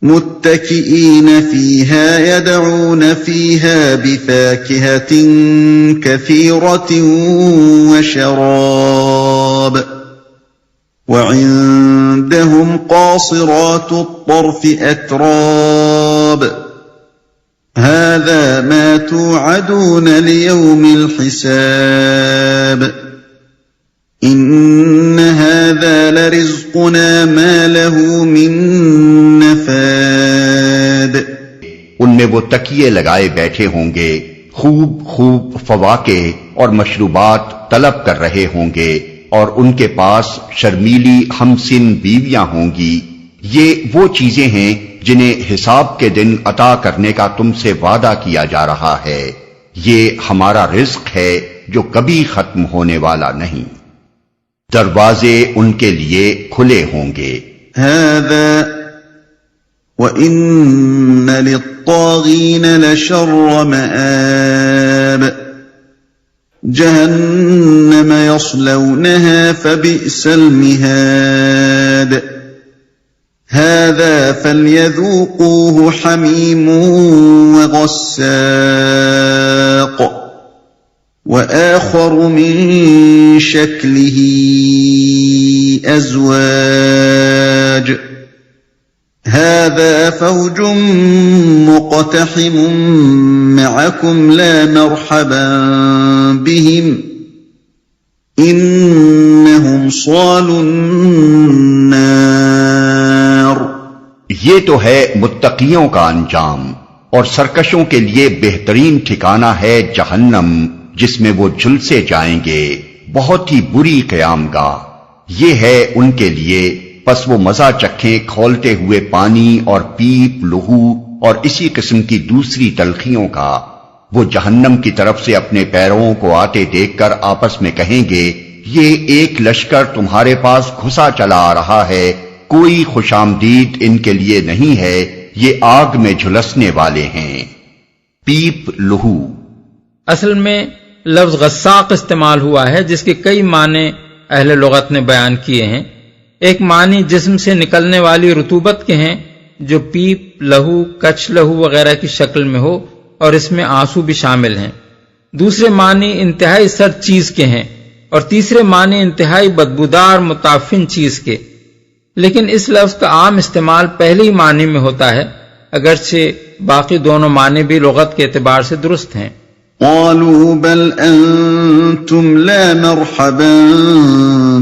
متكئين فيها يدعون فيها بفاكهة كثيرة وشراب وعندهم قاصرات الطرف أتراب هذا ما توعدون ليوم الحساب إن هذا لرزقنا ما له من نفاد. ان میں وہ تکیے لگائے بیٹھے ہوں گے، خوب خوب فواکہ اور مشروبات طلب کر رہے ہوں گے، اور ان کے پاس شرمیلی ہمسن بیویاں ہوں گی. یہ وہ چیزیں ہیں جنہیں حساب کے دن عطا کرنے کا تم سے وعدہ کیا جا رہا ہے. یہ ہمارا رزق ہے جو کبھی ختم ہونے والا نہیں. دروازے ان کے لیے کھلے ہوں گے. هذا وَإِنَّ لِلطَّاغِينَ لَشَرَّ مَآبٍ جَهَنَّمَ يَصْلَوْنَهَا فَبِئْسَ الْمِهَادُ هَذَا فَلْيَذُوقُوهُ حَمِيمٌ وَغَسَّاقٌ وآخر من شكله أزواج هذا فوج مقتحم معكم لا مرحبا بهم إنهم صالوا النار. یہ تو ہے متقیوں کا انجام، اور سرکشوں کے لیے بہترین ٹھکانہ ہے جہنم، جس میں وہ جھلسے جائیں گے، بہت ہی بری قیام گاہ. یہ ہے ان کے لیے، پس وہ مزہ چکھیں کھولتے ہوئے پانی اور پیپ، لہو اور اسی قسم کی دوسری تلخیوں کا. وہ جہنم کی طرف سے اپنے پیروں کو آتے دیکھ کر آپس میں کہیں گے، یہ ایک لشکر تمہارے پاس گھسا چلا آ رہا ہے، کوئی خوش آمدید ان کے لیے نہیں ہے، یہ آگ میں جھلسنے والے ہیں. پیپ، لہو. اصل میں لفظ غساق استعمال ہوا ہے، جس کے کئی معنی اہل لغت نے بیان کیے ہیں. ایک معنی جسم سے نکلنے والی رطوبت کے ہیں، جو پیپ، لہو، کچھ لہو وغیرہ کی شکل میں ہو، اور اس میں آنسو بھی شامل ہیں. دوسرے معنی انتہائی سرد چیز کے ہیں، اور تیسرے معنی انتہائی بدبودار متعفن چیز کے. لیکن اس لفظ کا عام استعمال پہلے ہی معنی میں ہوتا ہے، اگرچہ باقی دونوں معنی بھی لغت کے اعتبار سے درست ہیں. قالوا بل انتم لا مرحبا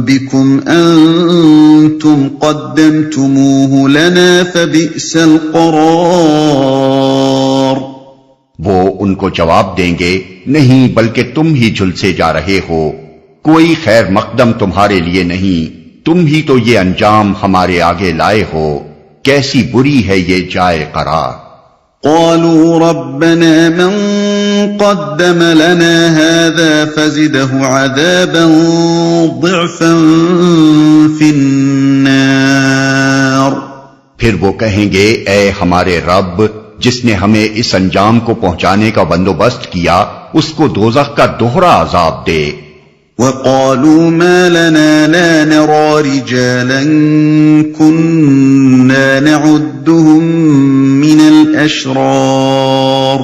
بكم انتم قدمتموه لنا فبئس القرار. وہ ان کو جواب دیں گے، نہیں بلکہ تم ہی جھلسے جا رہے ہو، کوئی خیر مقدم تمہارے لیے نہیں، تم ہی تو یہ انجام ہمارے آگے لائے ہو، کیسی بری ہے یہ جائے قرار. قالوا ربنا من قدم لنا هذا فزده عذابا ضعفا في النار. پھر وہ کہیں گے، اے ہمارے رب، جس نے ہمیں اس انجام کو پہنچانے کا بندوبست کیا، اس کو دوزخ کا دوہرا عذاب دے. وقالوا ما لنا لا نرى رجالا كنا نعدهم من الأشرار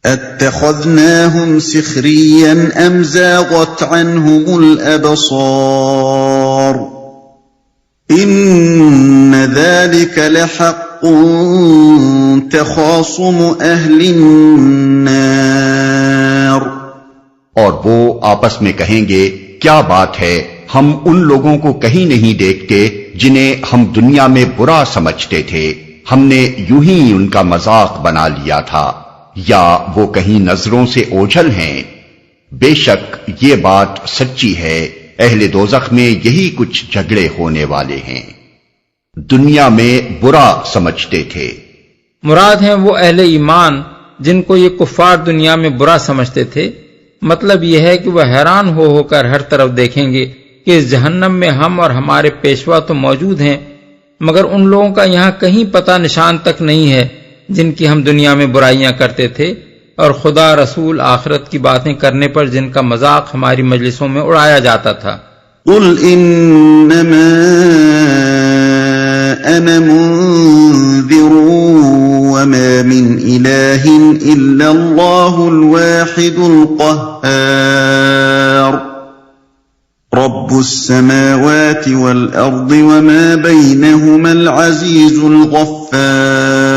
اتخذناهم سخريا أم زاغت عنهم الأبصار إن ذلك لحق تخاصم أهل النار. اور وہ آپس میں کہیں گے، کیا بات ہے، ہم ان لوگوں کو کہیں نہیں دیکھتے جنہیں ہم دنیا میں برا سمجھتے تھے، ہم نے یوں ہی ان کا مذاق بنا لیا تھا، یا وہ کہیں نظروں سے اوجھل ہیں. بے شک یہ بات سچی ہے، اہل دوزخ میں یہی کچھ جھگڑے ہونے والے ہیں. دنیا میں برا سمجھتے تھے. مراد ہیں وہ اہل ایمان جن کو یہ کفار دنیا میں برا سمجھتے تھے. مطلب یہ ہے کہ وہ حیران ہو کر ہر طرف دیکھیں گے کہ اس جہنم میں ہم اور ہمارے پیشوا تو موجود ہیں، مگر ان لوگوں کا یہاں کہیں پتہ نشان تک نہیں ہے جن کی ہم دنیا میں برائیاں کرتے تھے، اور خدا، رسول، آخرت کی باتیں کرنے پر جن کا مذاق ہماری مجلسوں میں اڑایا جاتا تھا. قل انما انا منذر إله إلا الله الواحد القهار رب السماوات والأرض وما بينهما العزيز الغفار۔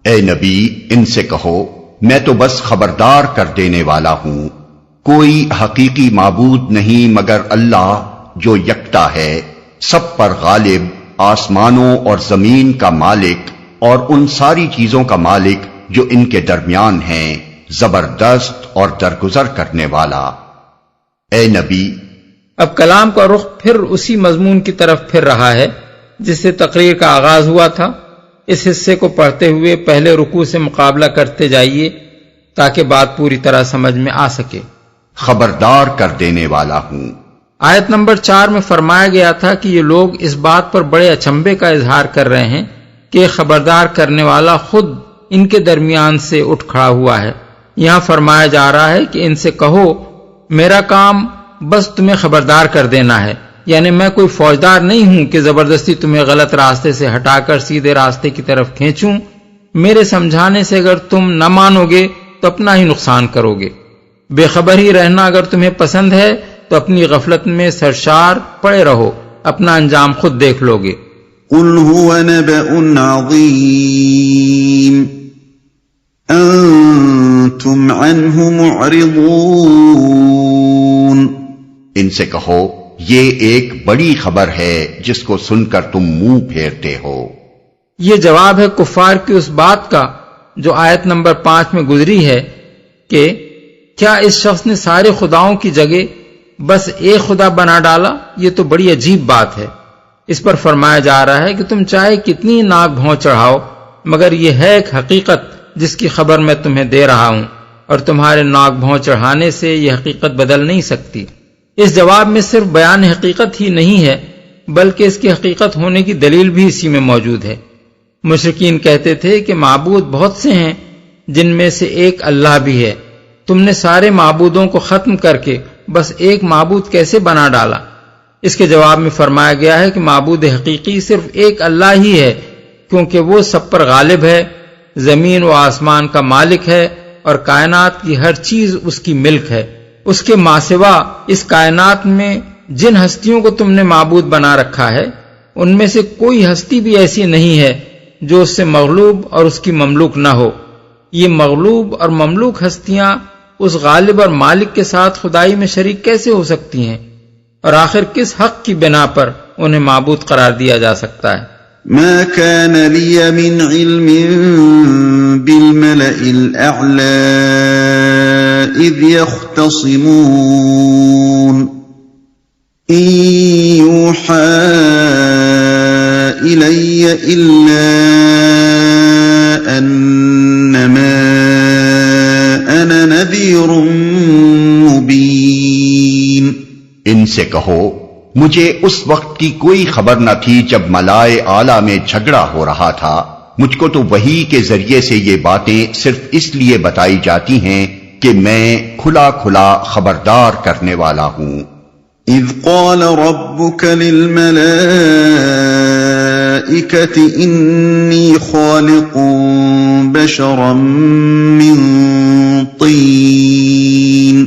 اے نبی ان سے کہو میں تو بس خبردار کر دینے والا ہوں، کوئی حقیقی معبود نہیں مگر اللہ جو یکتا ہے، سب پر غالب، آسمانوں اور زمین کا مالک اور ان ساری چیزوں کا مالک جو ان کے درمیان ہیں، زبردست اور درگزر کرنے والا۔ اے نبی، اب کلام کا رخ پھر اسی مضمون کی طرف پھر رہا ہے جس سے تقریر کا آغاز ہوا تھا۔ اس حصے کو پڑھتے ہوئے پہلے رکوع سے مقابلہ کرتے جائیے تاکہ بات پوری طرح سمجھ میں آ سکے۔ خبردار کر دینے والا ہوں۔ آیت نمبر 4 میں فرمایا گیا تھا کہ یہ لوگ اس بات پر بڑے اچنبھے کا اظہار کر رہے ہیں کہ خبردار کرنے والا خود ان کے درمیان سے اٹھ کھڑا ہوا ہے۔ یہاں فرمایا جا رہا ہے کہ ان سے کہو میرا کام بس تمہیں خبردار کر دینا ہے، یعنی میں کوئی فوجدار نہیں ہوں کہ زبردستی تمہیں غلط راستے سے ہٹا کر سیدھے راستے کی طرف کھینچوں۔ میرے سمجھانے سے اگر تم نہ مانو گے تو اپنا ہی نقصان کرو گے۔ بے خبر ہی رہنا اگر تمہیں پسند ہے تو اپنی غفلت میں سرشار پڑے رہو، اپنا انجام خود دیکھ لو گے۔ قل هو نبأ عظیم انتم عنه معرضون۔ ان سے کہو یہ ایک بڑی خبر ہے جس کو سن کر تم منہ پھیرتے ہو۔ یہ جواب ہے کفار کی اس بات کا جو آیت نمبر 5 میں گزری ہے کہ کیا اس شخص نے سارے خداؤں کی جگہ بس ایک خدا بنا ڈالا؟ یہ تو بڑی عجیب بات ہے۔ اس پر فرمایا جا رہا ہے کہ تم چاہے کتنی ناک بھون چڑھاؤ مگر یہ ہے ایک حقیقت جس کی خبر میں تمہیں دے رہا ہوں، اور تمہارے ناک بھون چڑھانے سے یہ حقیقت بدل نہیں سکتی۔ اس جواب میں صرف بیان حقیقت ہی نہیں ہے بلکہ اس کی حقیقت ہونے کی دلیل بھی اسی میں موجود ہے۔ مشرکین کہتے تھے کہ معبود بہت سے ہیں جن میں سے ایک اللہ بھی ہے، تم نے سارے معبودوں کو ختم کر کے بس ایک معبود کیسے بنا ڈالا؟ اس کے جواب میں فرمایا گیا ہے کہ معبود حقیقی صرف ایک اللہ ہی ہے، کیونکہ وہ سب پر غالب ہے، زمین و آسمان کا مالک ہے اور کائنات کی ہر چیز اس کی ملک ہے۔ اس کے ماں سوا اس کائنات میں جن ہستیوں کو تم نے معبود بنا رکھا ہے ان میں سے کوئی ہستی بھی ایسی نہیں ہے جو اس سے مغلوب اور اس کی مملوک نہ ہو۔ یہ مغلوب اور مملوک ہستیاں اس غالب اور مالک کے ساتھ خدائی میں شریک کیسے ہو سکتی ہیں؟ اور آخر کس حق کی بنا پر انہیں معبود قرار دیا جا سکتا ہے؟ ما كان لي من علم بالملأ الأعلى إذ يختصمون إن يوحى إلي إلا أنما أنا نذير مبين۔ ان سے کہو مجھے اس وقت کی کوئی خبر نہ تھی جب ملائے اعلیٰ میں جھگڑا ہو رہا تھا، مجھ کو تو وحی کے ذریعے سے یہ باتیں صرف اس لیے بتائی جاتی ہیں کہ میں کھلا کھلا خبردار کرنے والا ہوں۔ اذ قال ربك للملائكة انی خالق بشرا من طین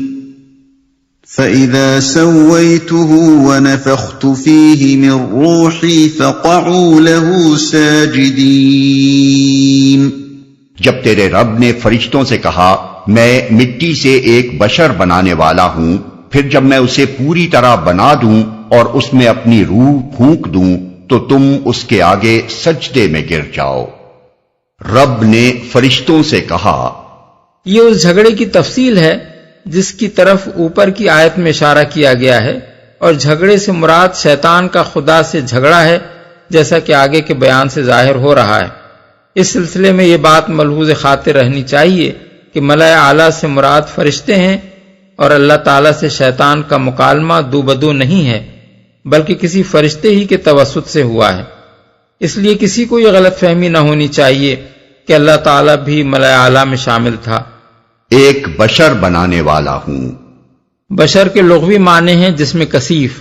فَإِذَا سَوَّيْتُهُ وَنَفَخْتُ فِيهِ مِنْ رُوحِي فَقَعُوا لَهُ سَاجِدِينَ۔ جب تیرے رب نے فرشتوں سے کہا میں مٹی سے ایک بشر بنانے والا ہوں، پھر جب میں اسے پوری طرح بنا دوں اور اس میں اپنی روح پھونک دوں تو تم اس کے آگے سجدے میں گر جاؤ۔ رب نے فرشتوں سے کہا۔ یہ اس جھگڑے کی تفصیل ہے جس کی طرف اوپر کی آیت میں اشارہ کیا گیا ہے، اور جھگڑے سے مراد شیطان کا خدا سے جھگڑا ہے، جیسا کہ آگے کے بیان سے ظاہر ہو رہا ہے۔ اس سلسلے میں یہ بات ملحوظ خاطر رہنی چاہیے کہ ملائے اعلیٰ سے مراد فرشتے ہیں، اور اللہ تعالیٰ سے شیطان کا مکالمہ دو بدو نہیں ہے بلکہ کسی فرشتے ہی کے توسط سے ہوا ہے۔ اس لیے کسی کو یہ غلط فہمی نہ ہونی چاہیے کہ اللہ تعالیٰ بھی ملائے اعلیٰ میں شامل تھا۔ ایک بشر بنانے والا ہوں۔ بشر کے لغوی معنی ہیں جس میں کثیف،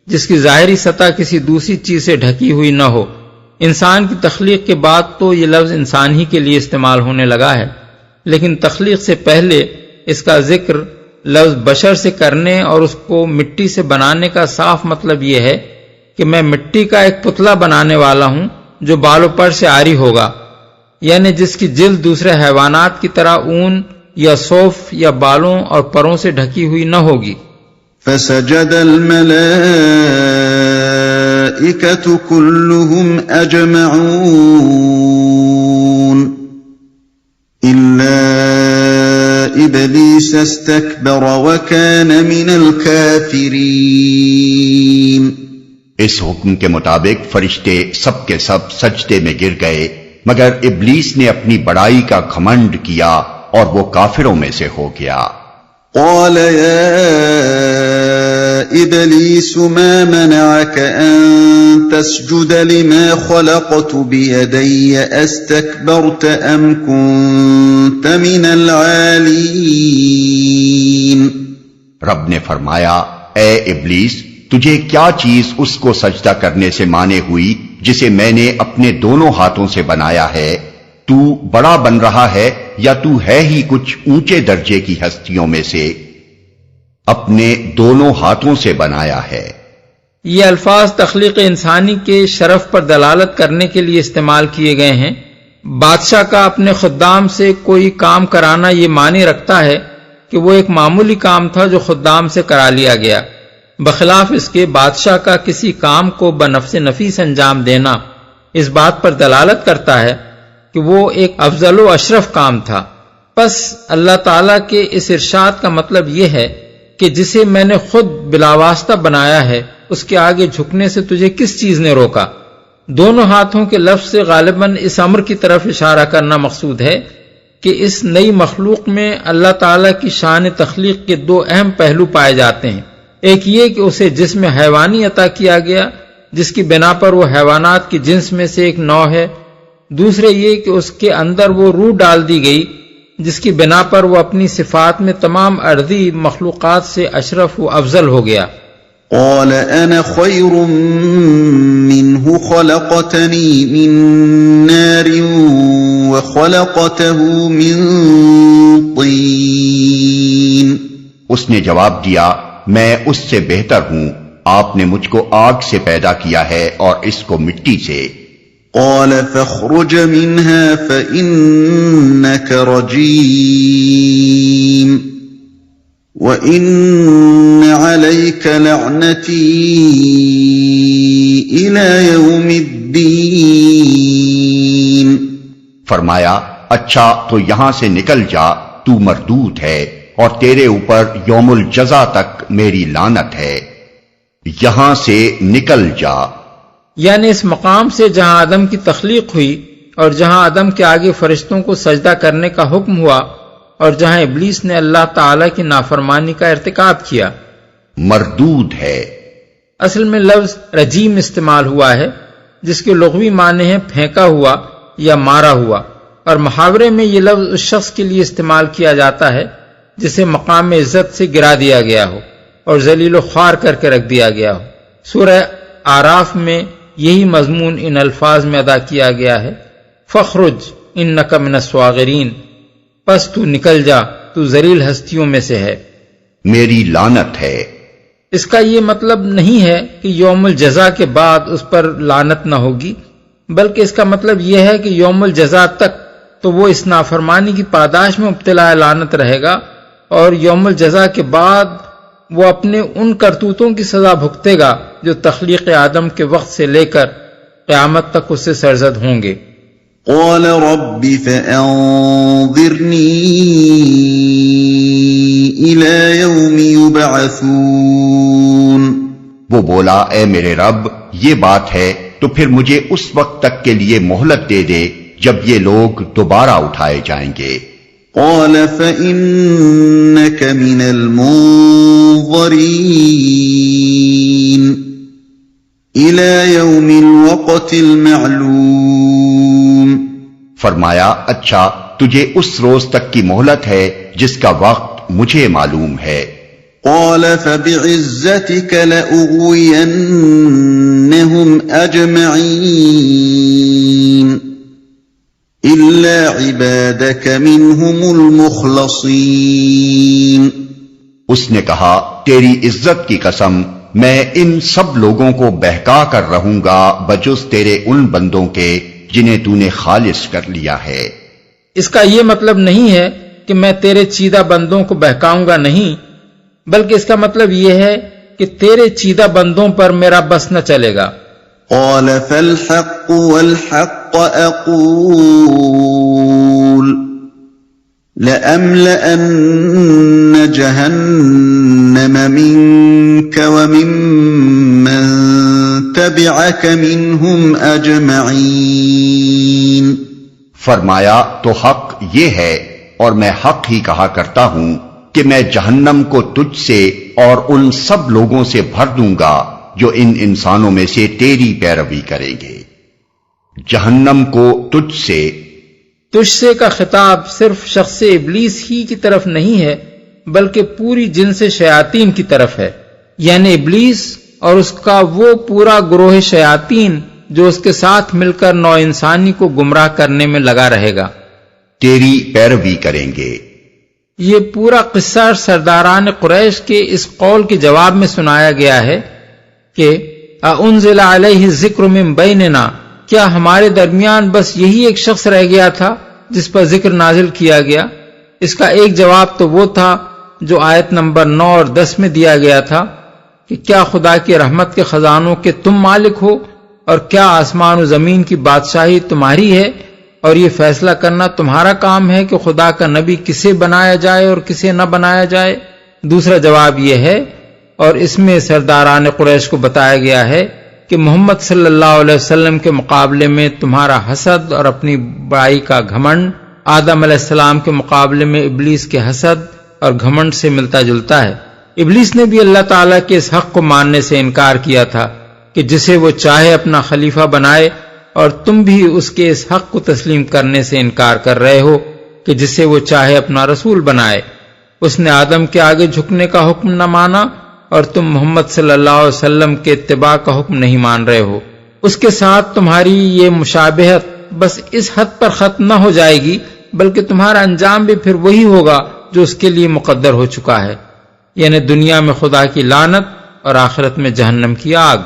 جس کی ظاہری سطح کسی دوسری چیز سے ڈھکی ہوئی نہ ہو، انسان کی تخلیق کے بعد تو یہ لفظ انسان ہی کے لیے استعمال ہونے لگا ہے، لیکن تخلیق سے پہلے اس کا ذکر لفظ بشر سے کرنے اور اس کو مٹی سے بنانے کا صاف مطلب یہ ہے کہ میں مٹی کا ایک پتلا بنانے والا ہوں جو بال و پر سے عاری ہوگا، یعنی جس کی جلد دوسرے حیوانات کی طرح اون یا صوف یا بالوں اور پروں سے ڈھکی ہوئی نہ ہوگی۔ فسجد الملائكة كلهم أجمعون إلا إبليس استكبر وكان من الكافرين۔ اس حکم کے مطابق فرشتے سب کے سب سجدے میں گر گئے مگر ابلیس نے اپنی بڑائی کا گھمنڈ کیا اور وہ کافروں میں سے ہو گیا۔ قال يا إبليس ما منعك أن تسجد لما خلقت بيدي أستكبرت أم كنت من العالين؟ رب نے فرمایا، اے ابلیس، تجھے کیا چیز اس کو سجدہ کرنے سے مانے ہوئی جسے میں نے اپنے دونوں ہاتھوں سے بنایا ہے؟ تو بڑا بن رہا ہے یا تو ہے ہی کچھ اونچے درجے کی ہستیوں میں سے؟ اپنے دونوں ہاتھوں سے بنایا ہے۔ یہ الفاظ تخلیق انسانی کے شرف پر دلالت کرنے کے لیے استعمال کیے گئے ہیں۔ بادشاہ کا اپنے خدام سے کوئی کام کرانا یہ معنی رکھتا ہے کہ وہ ایک معمولی کام تھا جو خدام سے کرا لیا گیا، بخلاف اس کے بادشاہ کا کسی کام کو بنفس نفیس انجام دینا اس بات پر دلالت کرتا ہے کہ وہ ایک افضل و اشرف کام تھا۔ پس اللہ تعالیٰ کے اس ارشاد کا مطلب یہ ہے کہ جسے میں نے خود بلا واسطہ بنایا ہے اس کے آگے جھکنے سے تجھے کس چیز نے روکا؟ دونوں ہاتھوں کے لفظ سے غالباً اس امر کی طرف اشارہ کرنا مقصود ہے کہ اس نئی مخلوق میں اللہ تعالیٰ کی شان تخلیق کے دو اہم پہلو پائے جاتے ہیں۔ ایک یہ کہ اسے جسم حیوانی عطا کیا گیا جس کی بنا پر وہ حیوانات کی جنس میں سے ایک نوع ہے، دوسرے یہ کہ اس کے اندر وہ روح ڈال دی گئی جس کی بنا پر وہ اپنی صفات میں تمام ارضی مخلوقات سے اشرف و افضل ہو گیا۔ قال انا خير منه خلقتني من نار وخلقته من طين۔ اس نے جواب دیا، میں اس سے بہتر ہوں، آپ نے مجھ کو آگ سے پیدا کیا ہے اور اس کو مٹی سے۔ قال فاخرج منها فإنك رجيم وإن عليك لعنتي إلى يوم الدين۔ فرمایا، اچھا تو یہاں سے نکل جا، تو مردود ہے اور تیرے اوپر یوم الجزا تک میری لعنت ہے۔ یہاں سے نکل جا یعنی اس مقام سے جہاں آدم کی تخلیق ہوئی اور جہاں آدم کے آگے فرشتوں کو سجدہ کرنے کا حکم ہوا اور جہاں ابلیس نے اللہ تعالی کی نافرمانی کا ارتکاب کیا، مردود ہے۔ اصل میں لفظ رجیم استعمال ہوا ہے جس کے لغوی معنی ہیں پھینکا ہوا یا مارا ہوا، اور محاورے میں یہ لفظ اس شخص کے لیے استعمال کیا جاتا ہے جسے مقام عزت سے گرا دیا گیا ہو اور ذلیل و خوار کر کے رکھ دیا گیا ہو۔ سورہ آراف میں یہی مضمون ان الفاظ میں ادا کیا گیا ہے، فخرج انک من الصاغرین، پس تو نکل جا، تو ذلیل ہستیوں میں سے ہے، میری لعنت ہے۔ اس کا یہ مطلب نہیں ہے کہ یوم الجزا کے بعد اس پر لعنت نہ ہوگی، بلکہ اس کا مطلب یہ ہے کہ یوم الجزا تک تو وہ اس نافرمانی کی پاداش میں مبتلا لعنت رہے گا، اور یوم الجزا کے بعد وہ اپنے ان کرتوتوں کی سزا بھگتے گا جو تخلیق آدم کے وقت سے لے کر قیامت تک اس سے سرزد ہوں گے۔ قال رب فأنظرني إلى يوم يبعثون۔ وہ بولا، اے میرے رب، یہ بات ہے تو پھر مجھے اس وقت تک کے لیے مہلت دے دے جب یہ لوگ دوبارہ اٹھائے جائیں گے۔ قال فإنك من المنظرين إلى يوم الوقت المعلوم۔ فرمایا، اچھا تجھے اس روز تک کی مہلت ہے جس کا وقت مجھے معلوم ہے۔ قال فبعزتك لأغوينهم أجمعين إلا عبادك منهم المخلصين۔ اس نے کہا تیری عزت کی قسم میں ان سب لوگوں کو بہکا کر رہوں گا بجز تیرے ان بندوں کے جنہیں تو نے خالص کر لیا ہے۔ اس کا یہ مطلب نہیں ہے کہ میں تیرے چیدہ بندوں کو بہکاؤں گا، نہیں، بلکہ اس کا مطلب یہ ہے کہ تیرے چیدہ بندوں پر میرا بس نہ چلے گا۔ قال فالحق والحق أقول لأملأن جهنم منك وممن تبعك منهم أجمعين۔ فرمایا تو حق یہ ہے اور میں حق ہی کہا کرتا ہوں کہ میں جہنم کو تجھ سے اور ان سب لوگوں سے بھر دوں گا جو ان انسانوں میں سے تیری پیروی کریں گے۔ جہنم کو تجھ سے کا خطاب صرف شخص ابلیس ہی کی طرف نہیں ہے بلکہ پوری جنس شیاطین کی طرف ہے، یعنی ابلیس اور اس کا وہ پورا گروہ شیاطین جو اس کے ساتھ مل کر نو انسانی کو گمراہ کرنے میں لگا رہے گا، تیری پیروی کریں گے۔ یہ پورا قصہ سرداران قریش کے اس قول کے جواب میں سنایا گیا ہے کہ اَأُنزِلَ عَلَيْهِ الذِّكْرُ مِن بَيْنِنَا، کیا ہمارے درمیان بس یہی ایک شخص رہ گیا تھا جس پر ذکر نازل کیا گیا؟ اس کا ایک جواب تو وہ تھا جو آیت نمبر 9 اور 10 میں دیا گیا تھا کہ کیا خدا کی رحمت کے خزانوں کے تم مالک ہو اور کیا آسمان و زمین کی بادشاہی تمہاری ہے اور یہ فیصلہ کرنا تمہارا کام ہے کہ خدا کا نبی کسے بنایا جائے اور کسے نہ بنایا جائے؟ دوسرا جواب یہ ہے، اور اس میں سرداران قریش کو بتایا گیا ہے کہ محمد صلی اللہ علیہ وسلم کے مقابلے میں تمہارا حسد اور اپنی بڑائی کا گھمنڈ آدم علیہ السلام کے مقابلے میں ابلیس کے حسد اور گھمنڈ سے ملتا جلتا ہے۔ ابلیس نے بھی اللہ تعالیٰ کے اس حق کو ماننے سے انکار کیا تھا کہ جسے وہ چاہے اپنا خلیفہ بنائے، اور تم بھی اس کے اس حق کو تسلیم کرنے سے انکار کر رہے ہو کہ جسے وہ چاہے اپنا رسول بنائے۔ اس نے آدم کے آگے جھکنے کا حکم نہ مانا اور تم محمد صلی اللہ علیہ وسلم کے اتباع کا حکم نہیں مان رہے ہو۔ اس کے ساتھ تمہاری یہ مشابہت بس اس حد پر ختم نہ ہو جائے گی بلکہ تمہارا انجام بھی پھر وہی ہوگا جو اس کے لیے مقدر ہو چکا ہے، یعنی دنیا میں خدا کی لعنت اور آخرت میں جہنم کی آگ۔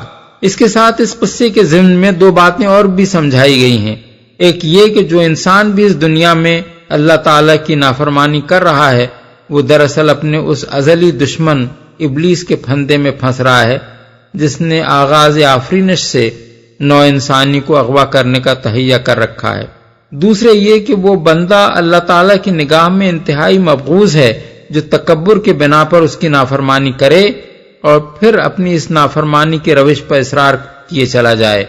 اس کے ساتھ اس قصے کے ضمن میں دو باتیں اور بھی سمجھائی گئی ہیں۔ ایک یہ کہ جو انسان بھی اس دنیا میں اللہ تعالیٰ کی نافرمانی کر رہا ہے وہ دراصل اپنے اس ازلی دشمن ابلیس کے پھندے میں پھنس رہا ہے جس نے آغاز آفرینش سے نو انسانی کو اغوا کرنے کا تہیہ کر رکھا ہے۔ دوسرے یہ کہ وہ بندہ اللہ تعالیٰ کی نگاہ میں انتہائی مبغوض ہے جو تکبر کے بنا پر اس کی نافرمانی کرے اور پھر اپنی اس نافرمانی کے روش پر اصرار کیے چلا جائے۔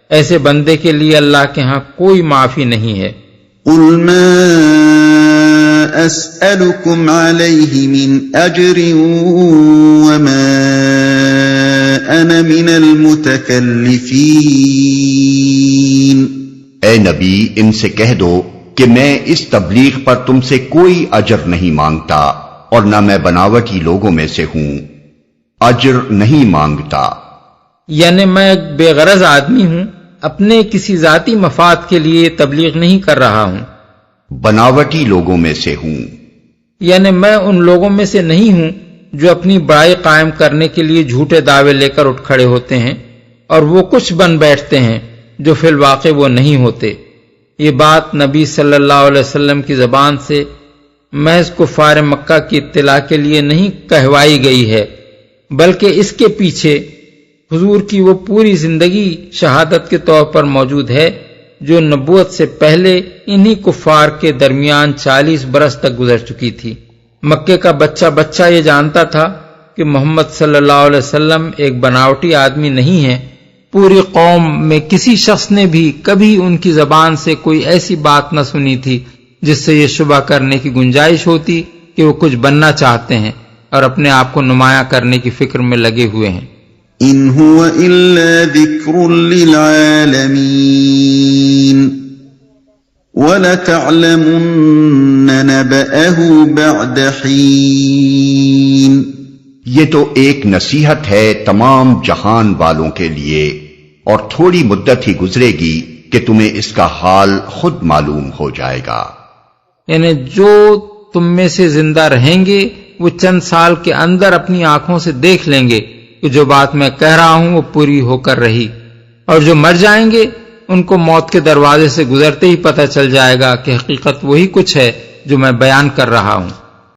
ایسے بندے کے لیے اللہ کے ہاں کوئی معافی نہیں ہے۔ قُلْ مَا أَسْأَلُكُمْ عَلَيْهِ مِنْ أَجْرٍ وَمَا أَنَا مِنَ الْمُتَكَلِّفِينَ۔ اے نبی ان سے کہہ دو کہ میں اس تبلیغ پر تم سے کوئی اجر نہیں مانگتا اور نہ میں بناوٹی لوگوں میں سے ہوں، اجر نہیں مانگتا۔ یعنی میں ایک بے غرض آدمی ہوں، اپنے کسی ذاتی مفاد کے لیے تبلیغ نہیں کر رہا ہوں۔ بناوٹی لوگوں میں سے ہوں، یعنی میں ان لوگوں میں سے نہیں ہوں جو اپنی بڑائی قائم کرنے کے لیے جھوٹے دعوے لے کر اٹھ کھڑے ہوتے ہیں اور وہ کچھ بن بیٹھتے ہیں جو فی الواقع وہ نہیں ہوتے۔ یہ بات نبی صلی اللہ علیہ وسلم کی زبان سے محض کفار مکہ کی اطلاع کے لیے نہیں کہوائی گئی ہے، بلکہ اس کے پیچھے حضور کی وہ پوری زندگی شہادت کے طور پر موجود ہے جو نبوت سے پہلے انہی کفار کے درمیان 40 برس تک گزر چکی تھی۔ مکے کا بچہ یہ جانتا تھا کہ محمد صلی اللہ علیہ وسلم ایک بناوٹی آدمی نہیں ہے۔ پوری قوم میں کسی شخص نے بھی کبھی ان کی زبان سے کوئی ایسی بات نہ سنی تھی جس سے یہ شبہ کرنے کی گنجائش ہوتی کہ وہ کچھ بننا چاہتے ہیں اور اپنے آپ کو نمایاں کرنے کی فکر میں لگے ہوئے ہیں۔ ان هو الا ذکر للعالمین وَلَتَعْلَمُنَّ نَبَأَهُ بَعْدَ حِينٍ۔ یہ تو ایک نصیحت ہے تمام جہان والوں کے لیے، اور تھوڑی مدت ہی گزرے گی کہ تمہیں اس کا حال خود معلوم ہو جائے گا۔ یعنی جو تم میں سے زندہ رہیں گے وہ چند سال کے اندر اپنی آنکھوں سے دیکھ لیں گے کہ جو بات میں کہہ رہا ہوں وہ پوری ہو کر رہی، اور جو مر جائیں گے ان کو موت کے دروازے سے گزرتے ہی پتہ چل جائے گا کہ حقیقت وہی کچھ ہے جو میں بیان کر رہا ہوں۔